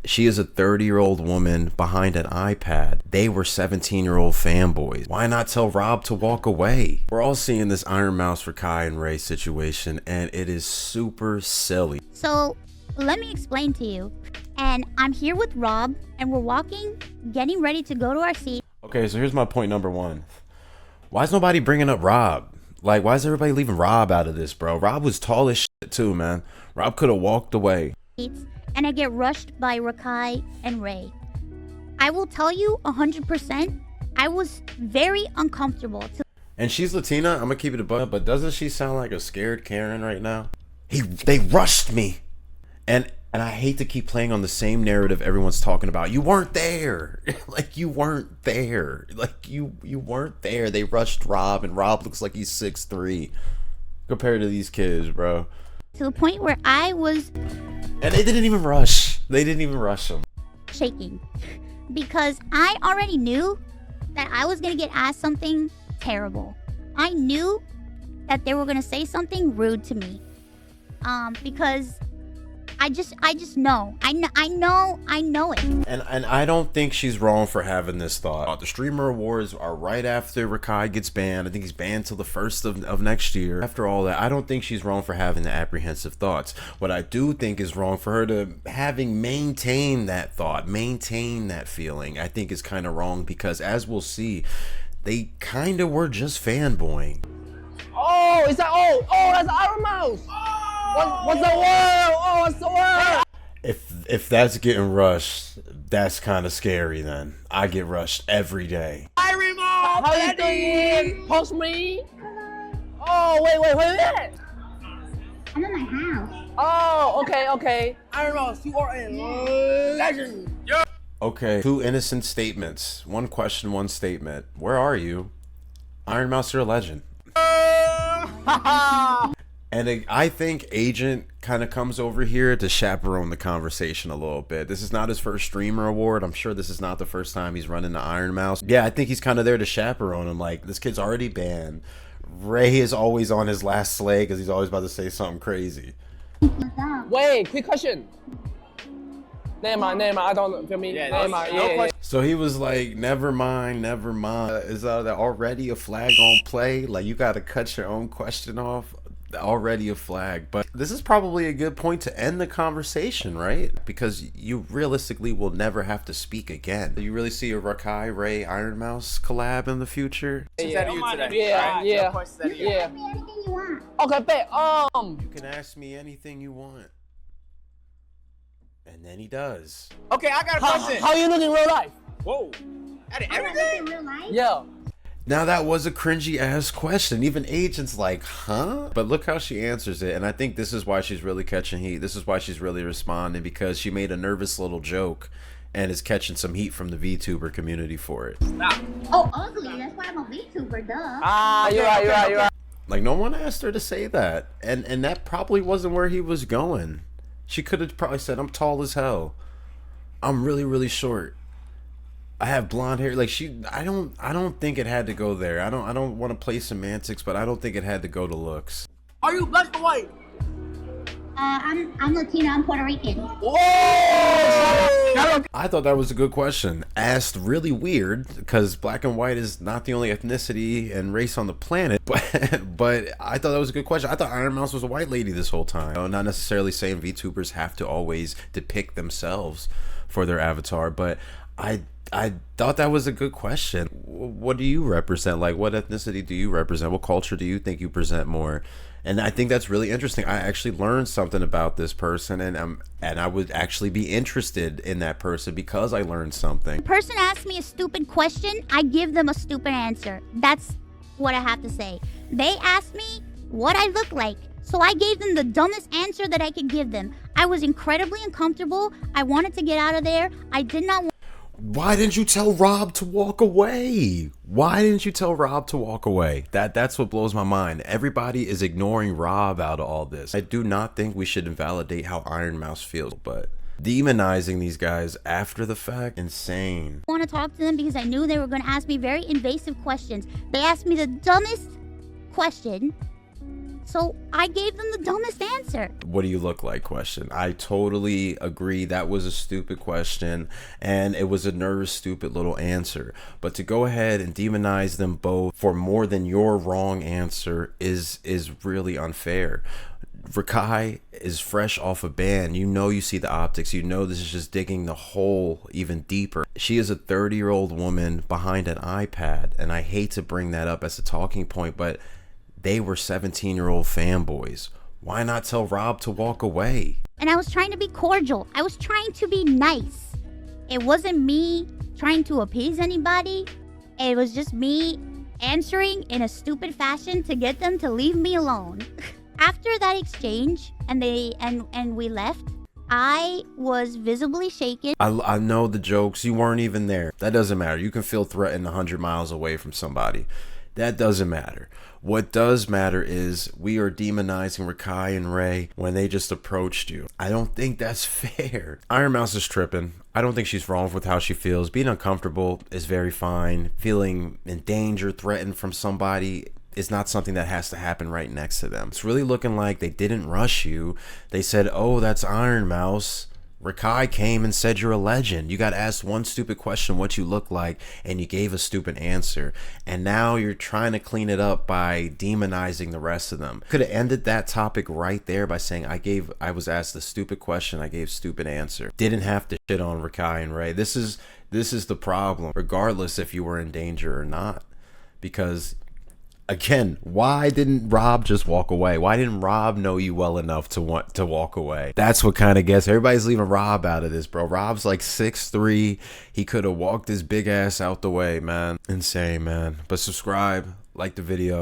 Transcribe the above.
She is a 30-year-old woman behind an iPad. They were 17-year-old fanboys. Why not tell Rob to walk away? We're all seeing this Ironmouse for Kai and Ray situation, and it is super silly. So let me explain to you. And I'm here with Rob, and we're walking, getting ready to go to our seat. Okay, so here's my point number one. Why is nobody bringing up Rob? Like, why is everybody leaving Rob out of this, bro? Rob was tall as shit too, man. Rob could have walked away. And I get rushed by Rakai and Ray. I will tell you 100%, I was very uncomfortable. And she's Latina, I'm gonna keep it a buck, but doesn't she sound like a scared Karen right now? They rushed me. And I hate to keep playing on the same narrative everyone's talking about. You weren't there. Like, you weren't there. Like, you weren't there. They rushed Rob, and Rob looks like he's 6'3" compared to these kids, bro. To the point where I was... And they didn't even rush. They didn't even rush him. Shaking. Because I already knew that I was going to get asked something terrible. I knew that they were going to say something rude to me. Because... I just know. I know it. And I don't think she's wrong for having this thought. The streamer awards are right after Rakai gets banned. I think he's banned till the 1st of next year. After all that, I don't think she's wrong for having the apprehensive thoughts. What I do think is wrong for her to having maintained that thought, maintain that feeling, I think is kind of wrong, because as we'll see, they kind of were just fanboying. Oh, is that that's Ironmouse. What's the word? Oh, what's the word? If that's getting rushed, that's kind of scary. Then I get rushed every day. Ironmouse, how you doing? Post me. Oh, wait. I'm in my house. Oh, okay. Ironmouse, you are a legend. Yeah. Okay, 2 innocent statements. 1 question, 1 statement. Where are you? Ironmouse, you're a legend. And I think Agent kind of comes over here to chaperone the conversation a little bit. This is not his first streamer award. I'm sure this is not the first time he's running the Ironmouse. Yeah, I think he's kind of there to chaperone him. Like, this kid's already banned. Ray is always on his last sleigh because he's always about to say something crazy. Wait, quick question. Never mind. I don't feel me. Never mind. Yeah. So he was like, never mind. Is that already a flag on play? Like, you got to cut your own question off? Already a flag. But this is probably a good point to end the conversation, right? Because you realistically will never have to speak again. Do you really see a Rakai Ray Ironmouse collab in the future? Yeah. Ask me anything you want. Okay, bet. You can ask me anything you want. And then he does. Okay, I got a question. How you look in real life? Whoa. In real life? Yeah. Now that was a cringy ass question. Even Agent's like, huh? But look how she answers it. And I think this is why she's really catching heat. This is why she's really responding, because she made a nervous little joke and is catching some heat from the VTuber community for it. Stop. Oh, ugly. That's why I'm a VTuber, duh. You're right. Like, no one asked her to say that. And that probably wasn't where he was going. She could have probably said, I'm tall as hell. I'm really, really short. I have blonde hair. Like, I don't think it had to go there. I don't want to play semantics, but I don't think it had to go to looks. Are you black or white? I'm Latina. I'm Puerto Rican. Whoa! I thought that was a good question. Asked really weird, because black and white is not the only ethnicity and race on the planet. But I thought that was a good question. I thought Ironmouse was a white lady this whole time. You know, not necessarily saying VTubers have to always depict themselves for their avatar, but I thought that was a good question. What do you represent? Like, what ethnicity do you represent? What culture do you think you present more? And I think that's really interesting. I actually learned something about this person, and I would actually be interested in that person because I learned something. The person asks me a stupid question, I give them a stupid answer. That's what I have to say. They asked me what I look like, so I gave them the dumbest answer that I could give them. I was incredibly uncomfortable. I wanted to get out of there. I did not want... Why didn't you tell Rob to walk away? Why didn't you tell Rob to walk away? That's what blows my mind. Everybody is ignoring Rob out of all this. I do not think we should invalidate how Ironmouse feels, but demonizing these guys after the fact, insane. I want to talk to them because I knew they were going to ask me very invasive questions. They asked me the dumbest question. So I gave them the dumbest answer. What do you look like question. I totally agree. That was a stupid question, and it was a nervous, stupid little answer. But to go ahead and demonize them both for more than your wrong answer is really unfair. Rakai is fresh off a ban. You know, you see the optics. You know, this is just digging the hole even deeper. She is a 30-year-old woman behind an iPad, and I hate to bring that up as a talking point, but they were 17-year-old fanboys. Why not tell Rob to walk away? And I was trying to be cordial. I was trying to be nice. It wasn't me trying to appease anybody. It was just me answering in a stupid fashion to get them to leave me alone. After that exchange and we left, I was visibly shaken. I know the jokes. You weren't even there. That doesn't matter. You can feel threatened 100 miles away from somebody. That doesn't matter. What does matter is we are demonizing Rakai and Ray when they just approached you. I don't think that's fair. Ironmouse is tripping. I don't think she's wrong with how she feels. Being uncomfortable is very fine. Feeling in danger, threatened from somebody is not something that has to happen right next to them. It's really looking like they didn't rush you. They said, oh, that's Ironmouse. Rakai came and said you're a legend. You got asked one stupid question, what you look like, and you gave a stupid answer. And now you're trying to clean it up by demonizing the rest of them. Could have ended that topic right there by saying I was asked a stupid question, I gave stupid answer. Didn't have to shit on Rakai and Ray. This is the problem, regardless if you were in danger or not. Because again, why didn't Rob just walk away? Why didn't Rob know you well enough to want to walk away? That's what kind of gets everybody's leaving Rob out of this, bro. Rob's like 6'3". He could have walked his big ass out the way, man. Insane, man. But subscribe, like the video.